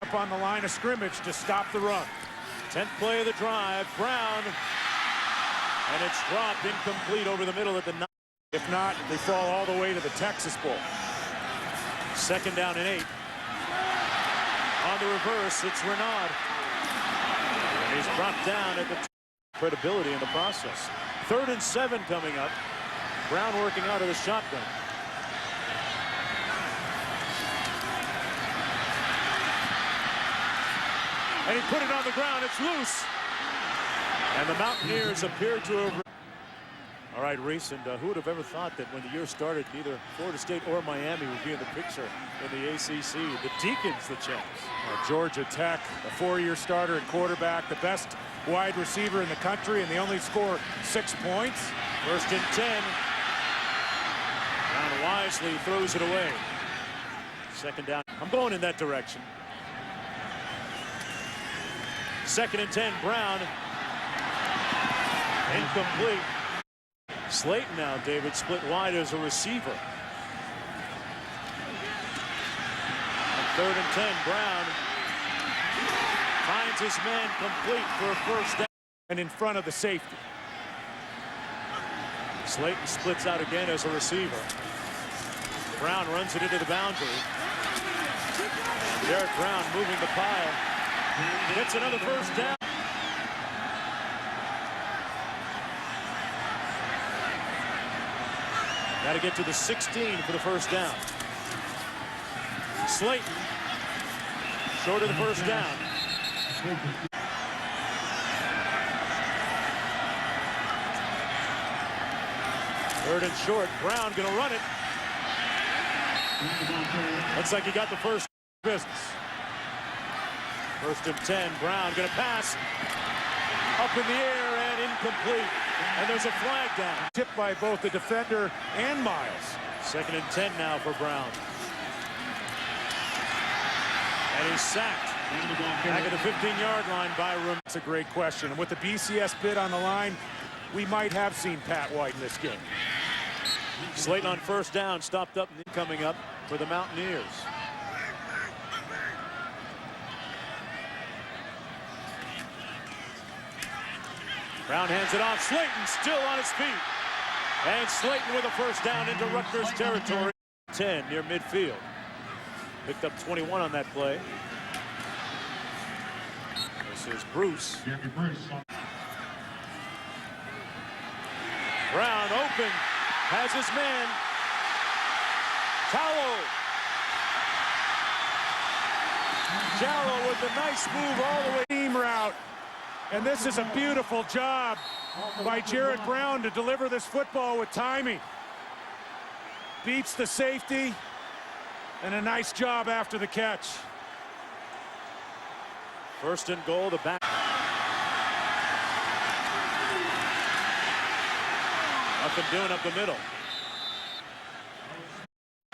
Up on the line of scrimmage to stop the run. 10th play of the drive. Brown. And it's dropped incomplete over the middle at the 9. If not, they fall all the way to the Texas Bowl. 2nd down and 8. On the reverse, it's Renaud. And he's brought down at the credibility in the process. 3rd and 7 coming up. Brown working out of the shotgun. And he put it on the ground. It's loose. And the Mountaineers appear to have... All right, Reese, and who would have ever thought that when the year started, neither Florida State or Miami would be in the picture in the ACC. The Deacons, the champs. Georgia Tech, a 4-year starter at quarterback, the best wide receiver in the country, and they only score 6 points. 1st and 10. Brown wisely throws it away. 2nd down. I'm going in that direction. 2nd and 10. Brown. Incomplete. Slayton now, David, split wide as a receiver. And 3rd and 10. Brown finds his man complete for a 1st down. And in front of the safety. Slayton splits out again as a receiver. Brown runs it into the boundary. And Derek Brown moving the pile. Gets another 1st down. Got to get to the 16 for the 1st down. Slayton short of the 1st down. Third and short. Brown going to run it. Looks like he got the first business. 1st and 10. Brown going to pass. Up in the air and incomplete. And there's a flag down. Tipped by both the defender and Miles. 2nd and 10 now for Brown. And he's sacked. Back at the 15-yard line by Room. That's a great question. And with the BCS bid on the line, we might have seen Pat White in this game. Slayton on 1st down, stopped up and coming up for the Mountaineers. Brown hands it off. Slayton still on his feet. And Slayton with a 1st down into Rutgers territory. 10 near midfield. Picked up 21 on that play. This is Bruce. Brown open. Has his man. Towel. Jarrow with a nice move all the way. Team route. And this is a beautiful job by Jared Brown to deliver this football with timing. Beats the safety, and a nice job after the catch. 1st and goal, the back. Nothing doing up the middle.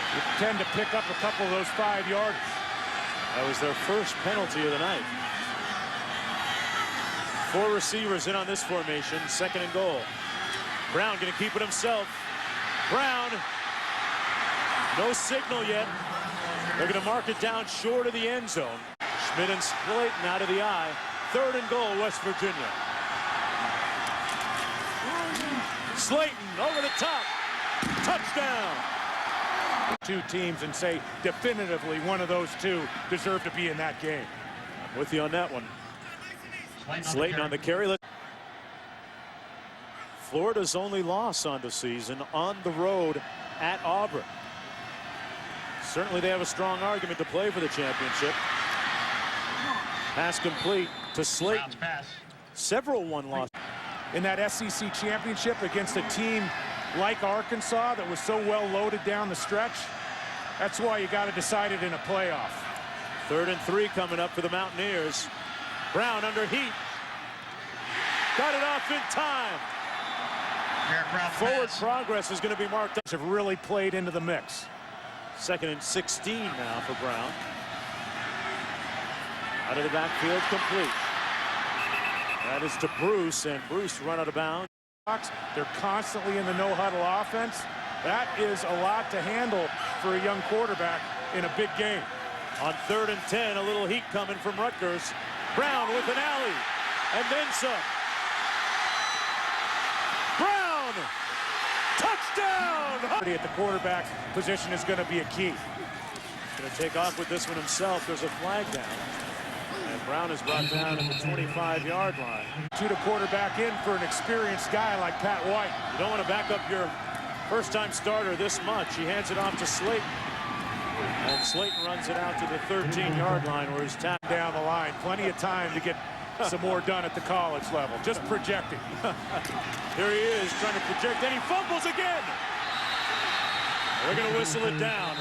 You tend to pick up a couple of those 5-yarders. That was their first penalty of the night. 4 receivers in on this formation. 2nd and goal. Brown going to keep it himself. Brown. No signal yet. They're going to mark it down short of the end zone. Schmidt and Slayton out of the eye. 3rd and goal, West Virginia. Slayton over the top. Touchdown. 2 teams and say definitively one of those 2 deserve to be in that game. I'm with you on that one. Slayton on the carry. Florida's only loss on the season on the road at Auburn. Certainly they have a strong argument to play for the championship. Pass complete to Slayton. Several one-loss. In that SEC championship against a team like Arkansas that was so well loaded down the stretch, that's why you got to decide it in a playoff. 3rd and 3 coming up for the Mountaineers. Brown under heat. Got it off in time. Forward progress is going to be marked up. Have really played into the mix. 2nd and 16 now for Brown. Out of the backfield, complete. That is to Bruce, and Bruce run out of bounds. They're constantly in the no-huddle offense. That is a lot to handle for a young quarterback in a big game. On 3rd and 10, a little heat coming from Rutgers. Brown with an alley, and then some. Brown! Touchdown! At the quarterback position is going to be a key. Going to take off with this one himself. There's a flag down. And Brown is brought down at the 25-yard line. To the quarterback in for an experienced guy like Pat White. You don't want to back up your first-time starter this much. He hands it off to Slayton. And Slayton runs it out to the 13-yard line where he's tapped down the line. Plenty of time to get some more done at the college level. Just projecting. Here he is trying to project, and he fumbles again. They're going to whistle it down.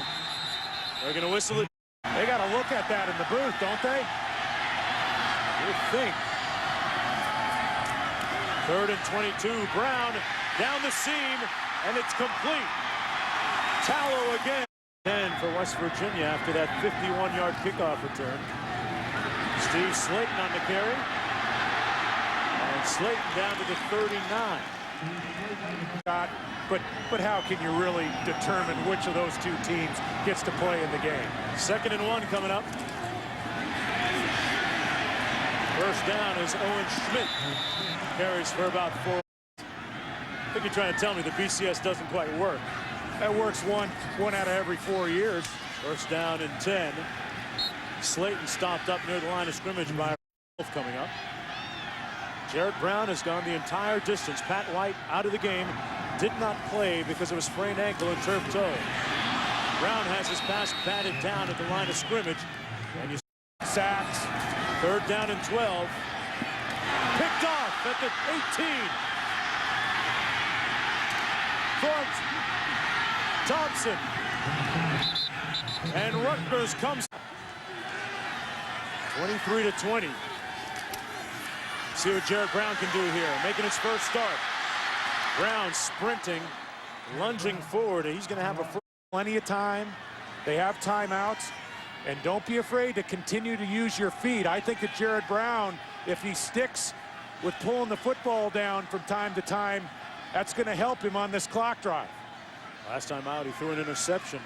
They're going to whistle it. They got to look at that in the booth, don't they? You think. 3rd and 22. Brown down the seam, and it's complete. Tallow again. 10 for West Virginia after that 51-yard kickoff return. Steve Slayton on the carry. And Slayton down to the 39. But how can you really determine which of those two teams gets to play in the game? 2nd and 1 coming up. First down is Owen Schmidt. Carries for about 4. I think you're trying to tell me the BCS doesn't quite work. That works one out of every 4 years. First down and 10. Slayton stopped up near the line of scrimmage by coming up. Jared Brown has gone the entire distance. Pat White out of the game. Did not play because of a sprained ankle and turf toe. Brown has his pass batted down at the line of scrimmage. And you sacks. 3rd down and 12. Picked off at the 18. Front. Thompson. And Rutgers comes 23-20. See what Jared Brown can do here, making his first start. Brown sprinting, lunging forward. He's going to have plenty of time. They have timeouts. And don't be afraid to continue to use your feet. I think that Jared Brown, if he sticks with pulling the football down from time to time, that's going to help him on this clock drive. Last time out, he threw an interception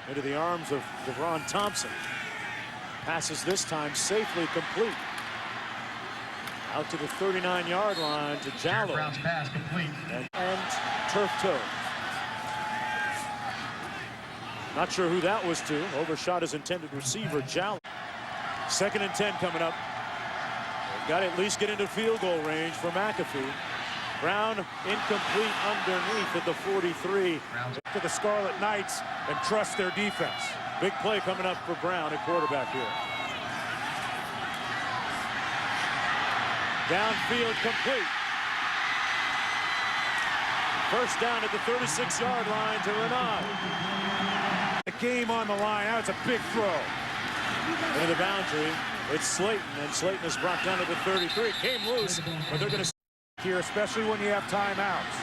into the arms of DeVron Thompson. Passes this time safely complete. Out to the 39-yard line to Jallow. Brown's pass complete. And turf toe. Not sure who that was to. Overshot his intended receiver, Jallow. 2nd and 10 coming up. They've got to at least get into field goal range for McAfee. Brown incomplete underneath at the 43. To the Scarlet Knights and trust their defense. Big play coming up for Brown at quarterback here. Downfield complete. First down at the 36-yard line to Renaud. The game on the line. Now it's a big throw. Into the boundary. It's Slayton, and Slayton is brought down to the 33. It came loose, but they're going to here, especially when you have timeouts.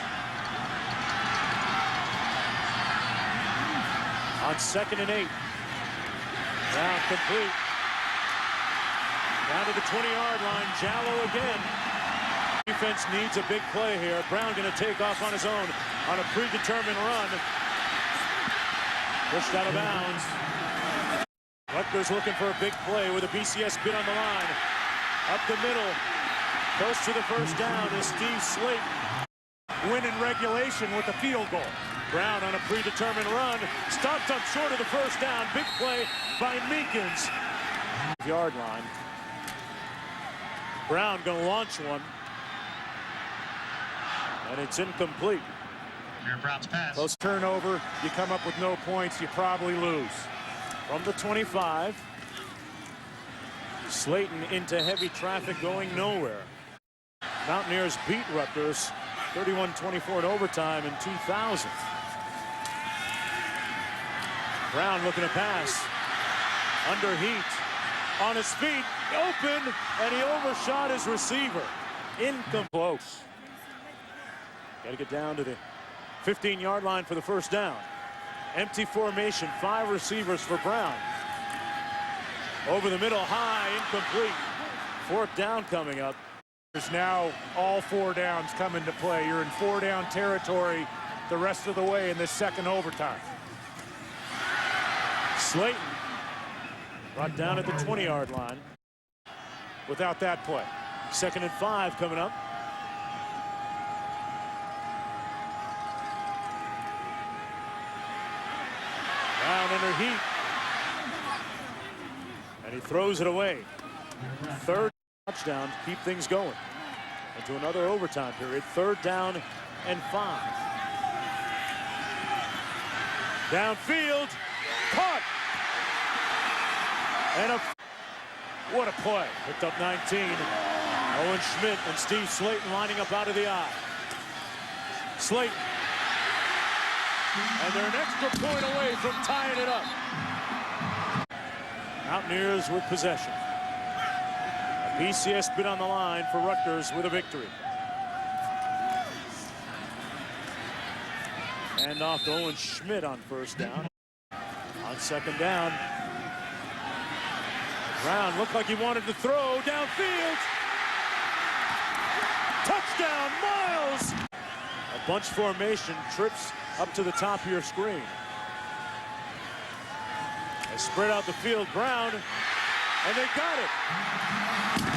On 2nd and 8. Brown complete. Down to the 20-yard line. Jallow again. Defense needs a big play here. Brown going to take off on his own on a predetermined run. Pushed out of bounds. Rutgers looking for a big play with a BCS bid on the line. Up the middle. Close to the first down is Steve Slayton. Win in regulation with a field goal. Brown on a predetermined run. Stopped up short of the first down. Big play by Meekins. Yard line. Brown going to launch one. And it's incomplete. Brown's pass. Close turnover. You come up with no points, you probably lose. From the 25. Slayton into heavy traffic going nowhere. Mountaineers beat Rutgers 31-24 in overtime in 2000. Brown looking to pass. Under heat. On his feet. Open. And he overshot his receiver. Incomplete. Got to get down to the 15-yard line for the first down. Empty formation. 5 receivers for Brown. Over the middle. High. Incomplete. 4th down coming up. There's now all 4 downs come into play. You're in 4-down territory the rest of the way in this second overtime. Slayton Brought down at the 20-yard line. Without that play. 2nd and 5 coming up. Brown under heat. And he throws it away. 3rd touchdown to keep things going. Into another overtime period. 3rd down and 5. Downfield. Caught. And what a play. Picked up 19. Owen Schmidt and Steve Slayton lining up out of the eye. Slayton. And they're an extra point away from tying it up. Mountaineers with possession. A PCS bid on the line for Rutgers with a victory. And off to Owen Schmidt on 1st down. On 2nd down. Brown looked like he wanted to throw downfield. Touchdown, Miles! A bunch formation, trips up to the top of your screen. They spread out the field. Brown, and they got it.